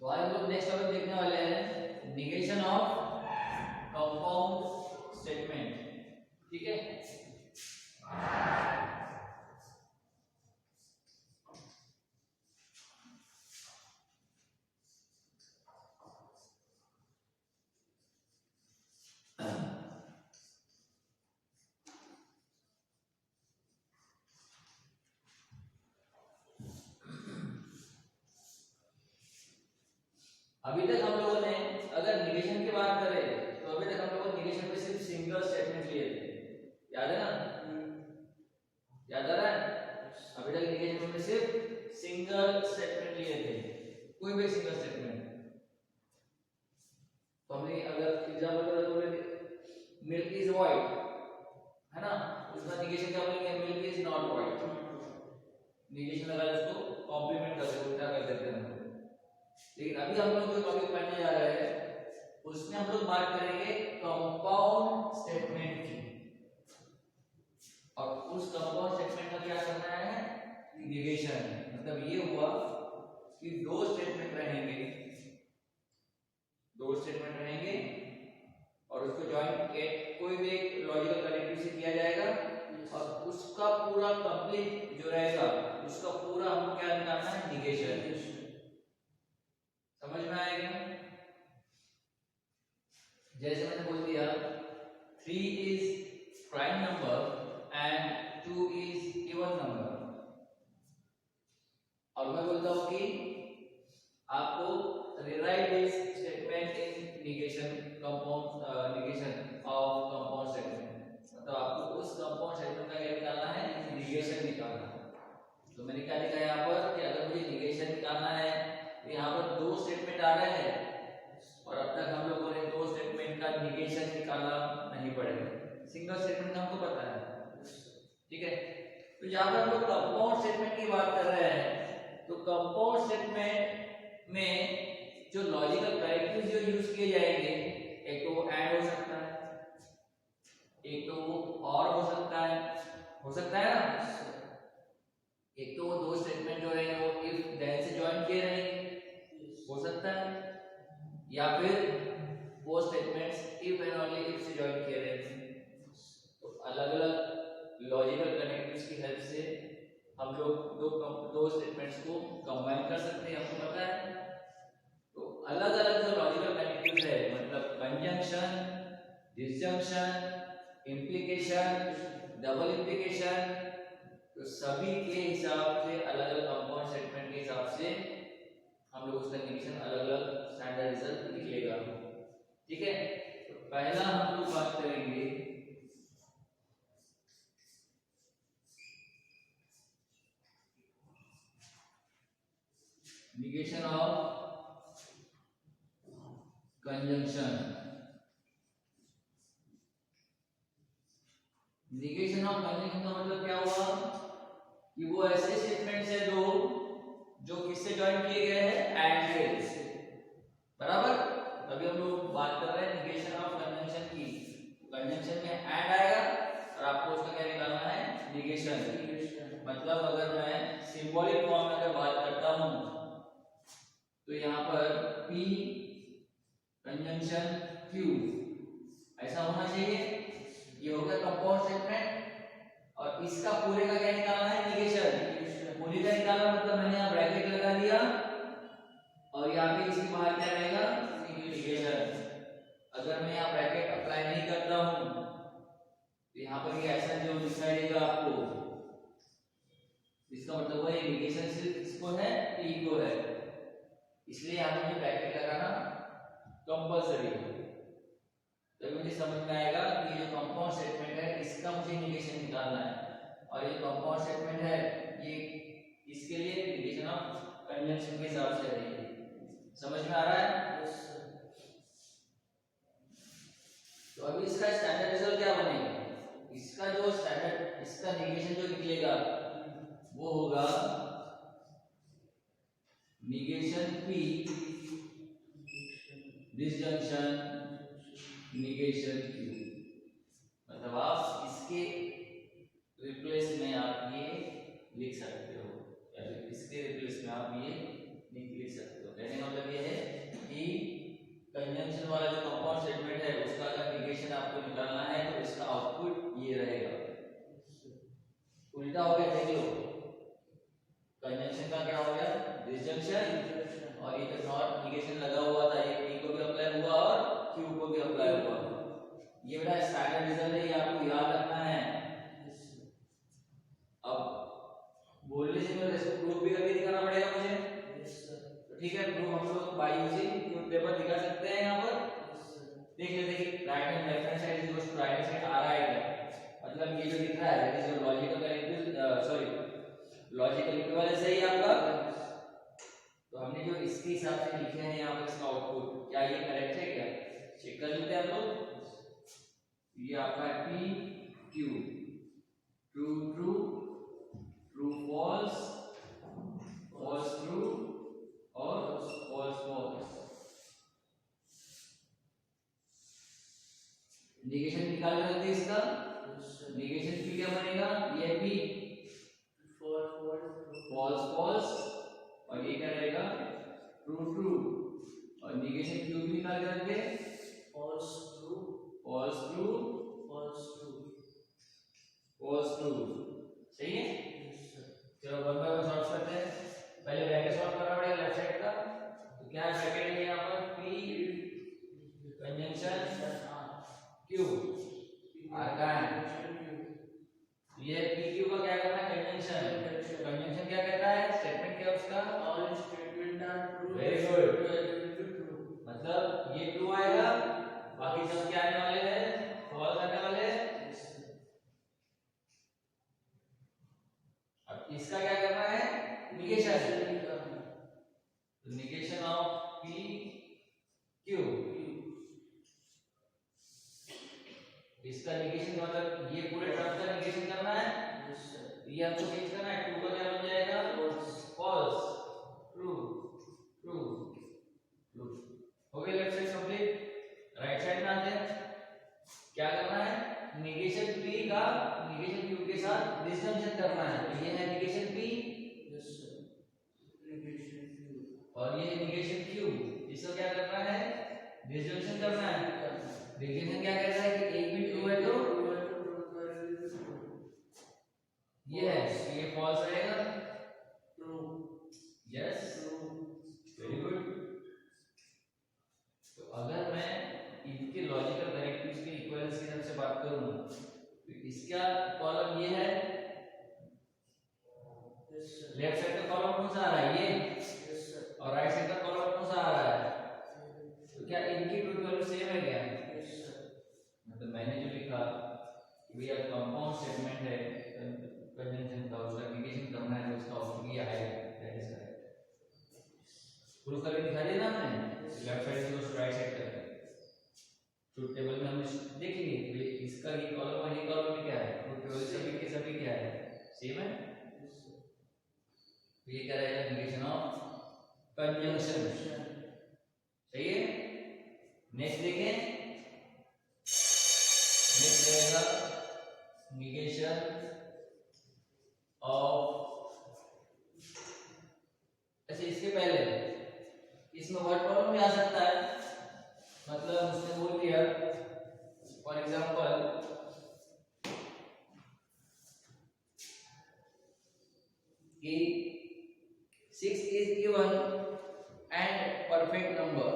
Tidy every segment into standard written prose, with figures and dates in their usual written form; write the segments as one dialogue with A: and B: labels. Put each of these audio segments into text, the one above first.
A: तो आज हम लोग नेक्स्ट टॉपिक देखने वाले हैं निगेशन ऑफ कंपाउंड स्टेटमेंट। ठीक है, अभी तक हम लोगों ने अगर निगेशन की बात करें तो अभी तक हम लोगों ने निगेशन में सिर्फ सिंगल स्टेटमेंट लिए थे, याद है ना? याद आ रहा है? अभी तक निगेशन में सिर्फ सिंगल स्टेटमेंट लिए थे, कोई भी सिंगल स्टेटमेंट। तो हमने अगर एग्जांपल तो मिल्क इज व्हाइट है ना, उसका निगेशन क्या बोलेंगे? Milk is not white. Negation लगा उसको कॉम्प्लीमेंट कर देते, उल्टा कर देते हैं। लेकिन अभी हम लोग जो टॉपिक पढ़ने जा रहे हैं उसमें हम लोग बात करेंगे कंपाउंड स्टेटमेंट की, और उस कंपाउंड स्टेटमेंट का क्या करना है? निगेशन। मतलब ये हुआ कि दो स्टेटमेंट रहेंगे और उसको जॉइन कोई भी एक लॉजिकल कनेक्टिव से किया जाएगा और उसका पूरा कंप्लीट जो रहेगा उसका पूरा हमको क्या निकालना है? निगेशन। समझ में आएगा? जैसे मैंने बोल दिया 3 is prime number and 2 is even number, और मैं बोलता हूं कि आपको rewrite this statement in negation compound negation of compound statement. मतलब आपको उस कंपाउंड स्टेटमेंट का क्या निकालना है? निगेशन निकालना है। तो मैंने क्या लिखा है यहाँ पर कि अगर मुझे निगेशन निकालना है तो यहाँ पर दो स्टेटमेंट आ रहे हैं और अब तक हम लोगों ने दो स्टेटमेंट का निगेशन निकालना नहीं पड़ेगा, सिंगल स्टेटमेंट हमको पता है। ठीक है, तो यहाँ पर हम लोग कंपाउंड स्टेटमेंट की बात कर रहे हैं। तो कंपाउंड स्टेटमेंट में जो लॉजिकल कनेक्टिव्स जो यूज किए जाएंगे, एक तो वो एंड हो सकता है, एक तो वो और हो सकता है ना। एक तो वो दो स्टेटमेंट जो रहेंगे वो इफ देन से ज्वाइन किए रहेंगे, हो सकता है, या फिर वो statements if and only if से ज्वाइन किए रहेंगे। तो अलग अलग लॉजिकल कनेक्टिव्स की हेल्प से हम लोग दो स्टेटमेंट्स को कंबाइन कर सकते हैं, आपको पता है। तो अलग अलग जो लॉजिकल कनेक्टिव्स है, मतलब conjunction, disjunction, implication, double implication, तो सभी के हिसाब से अलग अलग कंपाउंड स्टेटमेंट के हिसाब से हम लोग उसका निगेशन अलग अलग स्टैंडर्ड रिजल्ट निकलेगा। ठीक है, तो पहला हम लोग बात करेंगे negation of conjunction. Negation of conjunction का मतलब क्या हुआ कि वो ऐसे स्टेटमेंट्स है दो जो किससे ज्वाइन किए गए हैं? एंड से। बराबर? अभी हम लोग बात कर रहे हैं निगेशन ऑफ कंजंक्शन की। कंजंक्शन में एंड आएगा और आपको उसका क्या निकालना है? निगेशन। मतलब अगर मैं सिंबॉलिक फॉर्म में अगर बात करता हूं तो यहाँ पर P कंजंक्शन Q ऐसा होना चाहिए। ये हो गया कंपाउंड स्टेटमेंट और इसका पूरे का क्या निकालना है? निगेशन। पूरे का निकालना मतलब मैंने यहाँ ब्रैकेट लगा दिया और यहाँ पे इसके बाहर क्या रहेगा? निगेशन। अगर मैं यहाँ ब्रैकेट अप्लाई नहीं करता हूँ तो यहाँ पर ये ऐसा जो दिखाई देगा आपको, इसका मतलब वो ये निगेशन सिर्फ इसको है, P को है, इसलिए यहाँ पे ब्रैकेट लगाना कंपल्सरी है। तो मुझे समझ में आएगा कि ये जो कंपाउंड स्टेटमेंट है इसका मुझे निगेशन निकालना है, और ये कंपाउंड स्टेटमेंट है ये इसके लिए निगेशन ऑफ कंजंक्शन के हिसाब से रहेगी। समझ में आ रहा है? तो अभी इसका स्टैंडर्ड रिजल्ट क्या बनेगा? इसका जो स्टैंडर्ड, इसका निगेशन जो निकलेगा वो होगा negation P disjunction negation Q। मतलब आप इसके रिप्लेस में आप ये लिख सकते हो, या फिर इसके रिप्लेस में आप ये लिख सकते हो। कहने का मतलब ये है हो गया देख लो, कंजंक्शन का क्या हो गया, डिसजंक्शन, और ये जो नॉट निगेशन लगा हुआ था ये P को भी अप्लाई हुआ और Q को भी अप्लाई हुआ। ये बेटा स्टैंडर्ड रिजल्ट है, ये आपको याद रखना है। अब बोलने से पहले इसको प्रूफ भी करके दिखाना पड़ेगा मुझे, तो ठीक है, प्रूफ हम लोग बाय यूजिंग ट्रूथ टेबल दिखा सकते हैं यहाँ पर। देख लेते हैं कि right hand left hand side is equal to right hand side आ रहा है क्या, मतलब ये जो दिख रहा है that is your logical connective, sorry logical equivalence है ये आपका। तो हमने जो इसके हिसाब से लिखे हैं यहाँ पर इसका आउटपुट, क्या ये करेक्ट है क्या, चेक कर लेते हैं हम लोग। ये आपका है P Q, true true, true false, false true और फॉल्स फॉल्स। निगेशन निकाल सकते हैं इसका, निगेशन P क्या बनेगा, ये P फॉल्स फॉल्स और ये क्या रहेगा ट्रू ट्रू, और निगेशन Q भी निकाल के रखते हैं, false true false true false true false true. सही है, चलो वन बाय वन सॉल्व करते हैं। पहले ब्रैकेट सॉल्व करना पड़ेगा लेफ्ट साइड का, तो क्या है ब्रैकेट में यहाँ पर P कंजंक्शन Q R का है, ये PQ का क्या करना है कंजंक्शन, कंजंक्शन क्या कहता है, स्टेटमेंट क्या उसका, all statement are true, very good, मतलब ये ट्रू आएगा, बाकी सब क्या आने वाले हैं, फॉल्स आने वाले हैं। अब इसका क्या करना है, निगेशन, तो निगेशन ऑफ P Q, इसका निगेशन मतलब ये पूरे टर्म का निगेशन करना है, ये आपको चेंज करना है, ट्रू का क्या बन जाएगा, फॉल्स ट्रू ट्रू ट्रू। हो गया left side complete. Right side में आते हैं, क्या करना है, निगेशन P का निगेशन Q के साथ डिसजंक्शन करना है, तो ये है निगेशन P और ये निगेशन Q, इसको क्या करना है, डिसजंक्शन करना है। डिसजंक्शन क्या कहता है कि एक भी ट्रू है तो ये है, ये फॉल्स रहेगा, ट्रू, यस वेरी गुड। तो अगर मैं इनके लॉजिकल कनेक्टिव्स के इक्विवेलेंस की तरफ से बात करूं तो इसका कॉलम ये है, लेफ्ट साइड का कॉलम कौन सा आ रहा है ये, और राइट साइड का कॉलम कौन सा आ रहा है, तो क्या इनकी ट्रूथ वैल्यू सेम है क्या, मतलब मैंने जो लिखा कि भैया कंपाउंड स्टेटमेंट है कंजंक्शन का, उसका निगेशन करना है तो उसका आउटपुट ये आएगा, दैट इज करेक्ट। प्रूफ करके दिखा दिया ना हमने, लेफ्ट साइड से राइट साइड तक ट्रूथ टेबल में हमने देख लिए कि इसका ये कॉलम और ये कॉलम में क्या है, ट्रूथ टेबल सभी के सभी क्या है, सेम है, तो ये क्या रहेगा, निगेशन ऑफ कंजंक्शन। सही है, नेक्स्ट देखें, नेक्स्ट रहेगा निगेशन ऑफ, अच्छा इसके पहले इसमें वर्ड प्रॉब्लम भी आ सकता है, मतलब उसने बोल दिया फॉर एग्जांपल कि 6 is given and perfect number,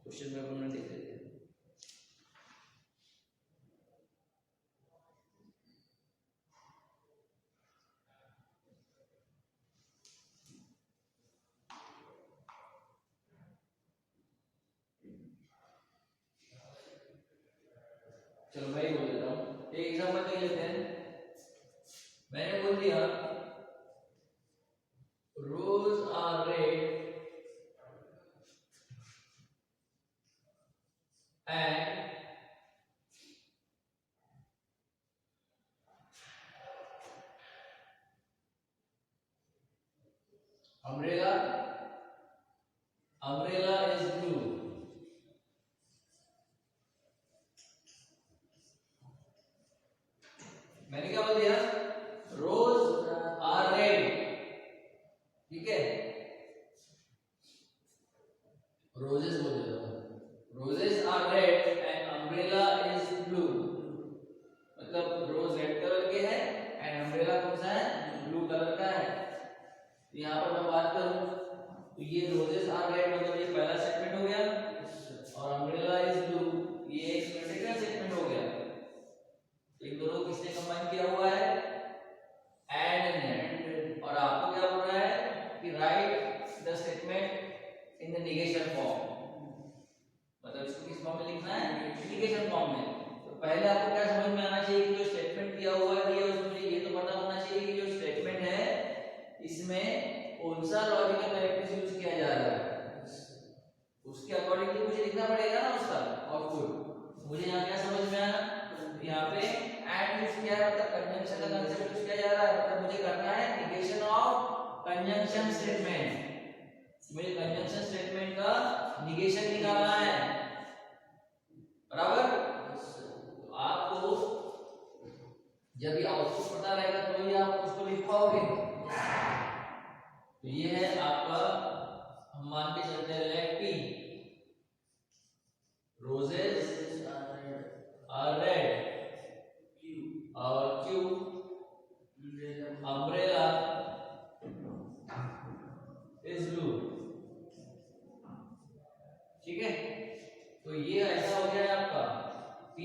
A: question paper में देख लेते हैं। चलो मैं ही बोल देता हूँ, एक एग्जांपल देख लेते हैं। मैंने बोल दिया rose are red and umbrella is blue। मैंने क्या बोल दिया, रोज आर रेड, ठीक है, रोजेस बोल देता हूं, roses are red and umbrella is blue. बात करूं तो ये रोजेस आर रेड मतलब ये पहला स्टेटमेंट हो गया और अम्ब्रेला इज ब्लू ये एक सेकंड स्टेटमेंट हो गया। इन दोनों को किसने कंबाइन किया हुआ है एंड एंड। और आपको क्या बोल रहा है कि right the statement in the negation form मतलब इसको किस फॉर्म में लिखना है नेगेशन फॉर्म में। तो पहले आपको क्या समझ में आना चाहिए कि जो स्टेटमेंट दिया हुआ है उसमें ये तो पता होना चाहिए कि जो स्टेटमेंट है इसमें कौन सा लॉजिकल कैरेक्टर्स यूज किया जा रहा है उसके अकॉर्डिंगली मुझे लिखना पड़ेगा ना उसका आउटपुट। मुझे यहाँ क्या समझ में आया यहाँ पे एंड यूज किया है मतलब कंजंक्शन का कांसेप्ट यूज किया जा रहा है मतलब मुझे करना है नेगेशन ऑफ कंजंक्शन स्टेटमेंट। मुझे कंजंक्शन स्टेटमेंट का नेगेशन निकालना है बराबर। तो आपको जब ये आउटपुट पता रहेगा तो ही आप उसको लिख पाओगे। तो ये है आपका हम मान के चलते हैं let P roses are red और क्यू अम्ब्रेला इज ब्लू। ठीक है तो ये ऐसा हो गया है आपका P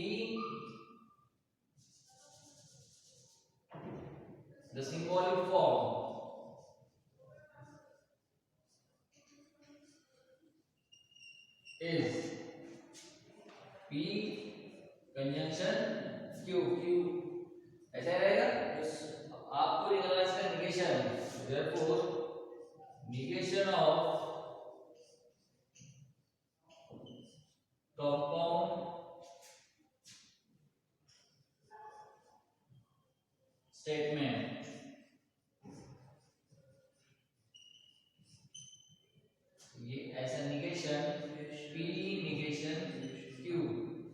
A: the symbolic form is P conjunction Q ऐसा रहेगा। आपको निकालना इसका negation therefore negation of compound statement ये ऐसा negation P negation Q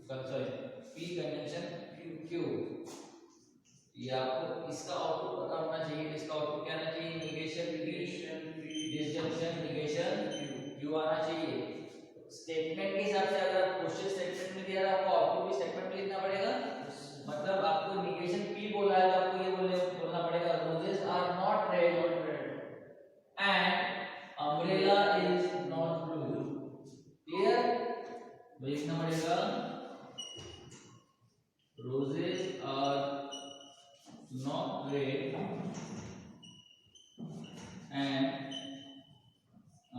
A: sorry P conjunction Q ये आपको इसका आउटपुट पता होना चाहिए। इसका आउटपुट क्या आना चाहिए निगेशन डिसजंक्शन निगेशन Q आना चाहिए। स्टेटमेंट के हिसाब से अगर क्वेश्चन स्टेटमेंट में दिया है आपको आउटपुट भी स्टेटमेंट में लिखना पड़ेगा। मतलब आपको निगेशन P बोला है तो आपको ये बोलना पड़ेगा roses are not red and umbrella is not blue. Clear तो लिखना पड़ेगा roses are not red and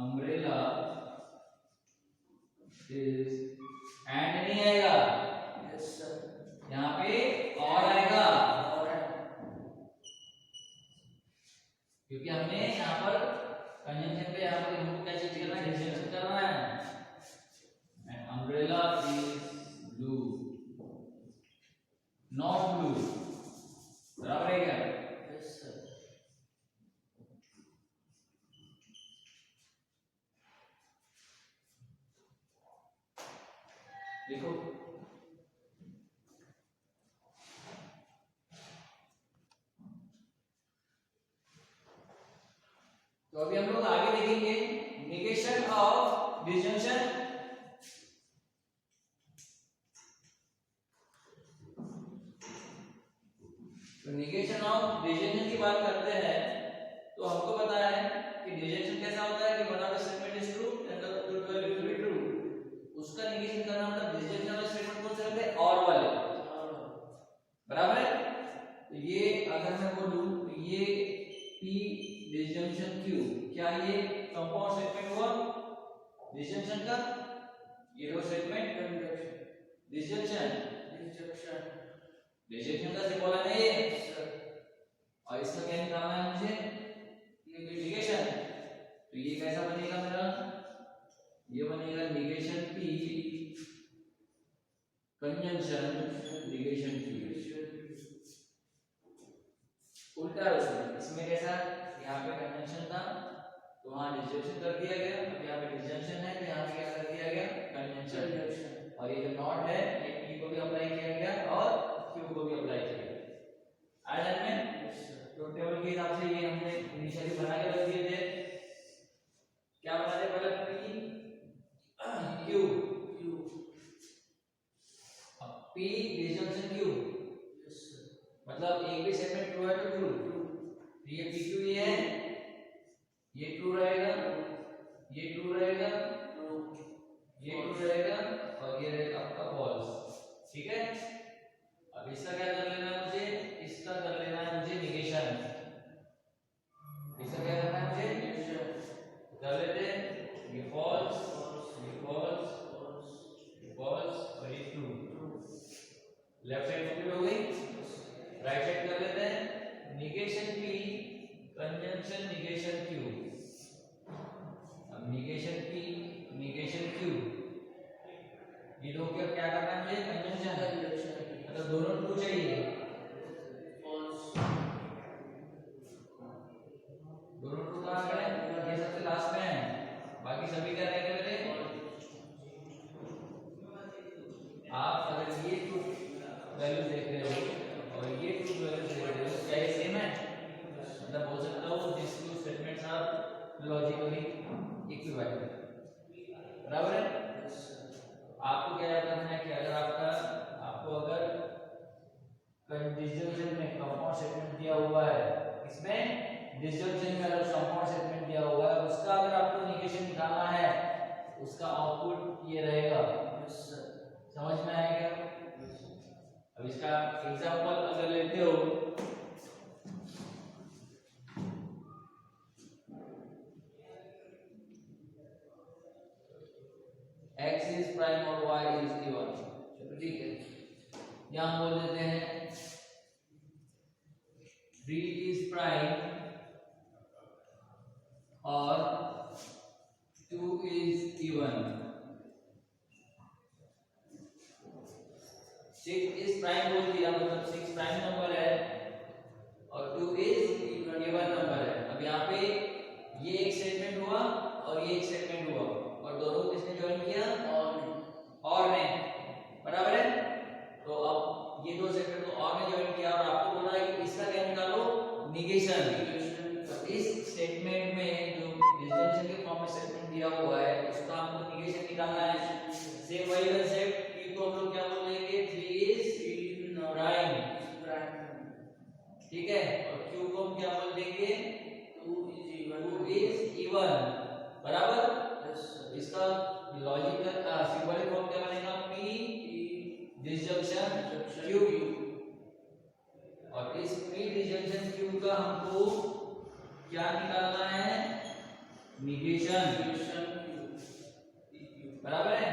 A: umbrella is and नहीं आएगा यहाँ पे और आएगा क्योंकि हमने यहाँ पर कंजंक्शन पे यहाँ पर इनको क्या चीज करना है डिसजंक्शन करना है। And umbrella is blue not blue बराबर है क्या देखो तो अभी हम लोग आगे देखेंगे नेगेशन ऑफ डिसजंक्शन। तो नेगेशन ऑफ डिसजंक्शन की बात करते हैं तो हमको पता है कि डिसजंक्शन कैसा होता है कि one of the statement is true and the two literally true. उसका नेगेशन करना मतलब डिसजंक्शन वाले स्टेटमेंट कौन से होते हैं और वाले बराबर है। तो ये अगर मैं बोलूं तो ये P डिसजंक्शन Q क्या ये कंपाउंड स्टेटमेंट हुआ डिसजंक्शन का। ये दो स्टेटमेंट डिसजंक्शन का सिंबल है ये और इसका क्या निकालना है मुझे नेगेशन। तो ये कैसा बनेगा मेरा ये बनेगा negation P conjunction negation Q उल्टा है उसमें। इसमें कैसा यहाँ पे कंजंक्शन था तो वहां डिसजंक्शन कर दिया गया। अब यहाँ पे डिसजंक्शन है तो यहाँ पे क्या कर दिया गया कंजंक्शन। और ये जो नॉट है ये P को भी अप्लाई किया गया और Q को भी अप्लाई किया गया। आया में तो टेबल के हिसाब से ये हमने इनिशियली बना के रख दिए थे। क्या बना दे पहले Q अब P डिसजंक्शन Q मतलब एक भी सेगमेंट ट्रू है तो ट्रू। ये PQ ये है ये ट्रू रहेगा, ये ट्रू रहेगा, ये ट्रू रहेगा और ये रहेगा आपका फॉल्स। ठीक है, अब इसका क्या कर लेना है मुझे, इसका कर लेना है मुझे निगेशन। इसका क्या करना है मुझे, कर लेते हैं, ये फॉल्स, ये फॉल्स, ये फॉल्स और ये ट्रू। लेफ्ट साइड कंप्लीट हो गई, राइट साइड कर लेते हैं, negation P conjunction negation Q। अब निगेशन P निगेशन Q, ये दो क्या क्या करना है मुझे, कंजंक्शन। मतलब दोनों ट्रू चाहिए, दोनों ट्रू कहां करें, ये सबसे लास्ट में है, बाकी सभी क्या रहेंगे मेरे। आप अगर ये ट्रू वैल्यू देख रहे हो और ये ट्रू वैल्यू देख रहे हो, क्या ये सेम है, मतलब बोल सकता हूं this two statements are logically equivalent. बराबर है। आपको क्या याद रखना है कि अगर आपको अगर डिसजंक्शन में कंपाउंड स्टेटमेंट दिया हुआ है, इसमें डिसजंक्शन में अगर कंपाउंड स्टेटमेंट दिया हुआ है, उसका अगर आपको निगेशन निकालना है, उसका आउटपुट ये रहेगा। समझ में आएगा। अब इसका एग्जांपल अगर लेते हो, x इज प्राइम और y इज इवन। चलो ठीक है, यहां बोल देते हैं 3 इज प्राइम और 2 इज इवन। 6 इज प्राइम बोल दिया, मतलब 6 प्राइम नंबर है और 2 इज इवन नंबर है। अब यहाँ पे ये एक स्टेटमेंट हुआ और ये एक स्टेटमेंट हुआ और दोनों को किसने ज्वाइन किया, और ने। बराबर है। तो अब ये दो स्टेटमेंट को और ने ज्वाइन किया और आपको बोल रहा है कि इसका क्या निकालो, निगेशन। तो इस स्टेटमेंट में जो डिसजंक्शन के फॉर्म में स्टेटमेंट दिया हुआ है, उसका हमको निगेशन निकालना है। सेम वही कांसेप्ट, P को हम लोग क्या बोलेंगे, 3 इज प्राइम। ठीक है, और Q को हम क्या बोल देंगे, 2 इज इवन। बराबर। इसका लॉजिकल सिंबॉलिक फॉर्म क्या बनेगा, P डिसजंक्शन Q। और इस P डिसजंक्शन Q का हमको क्या निकालना है, निगेशन। बराबर है।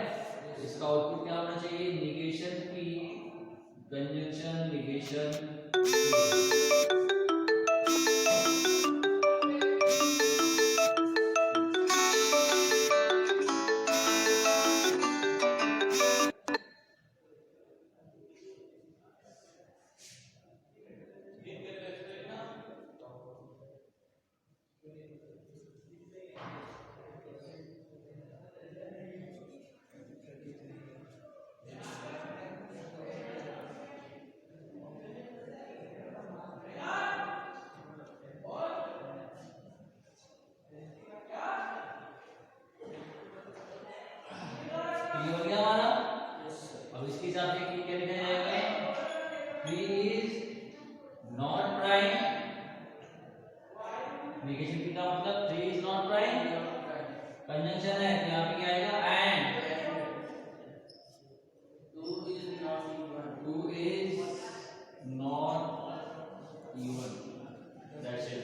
A: इसका आउटपुट क्या होना चाहिए, negation P conjunction negation Q। Negation की का मतलब 3 इज नॉट प्राइम, कंजंक्शन है तो यहाँ पे क्या आएगा, and 2 is not even. That's it.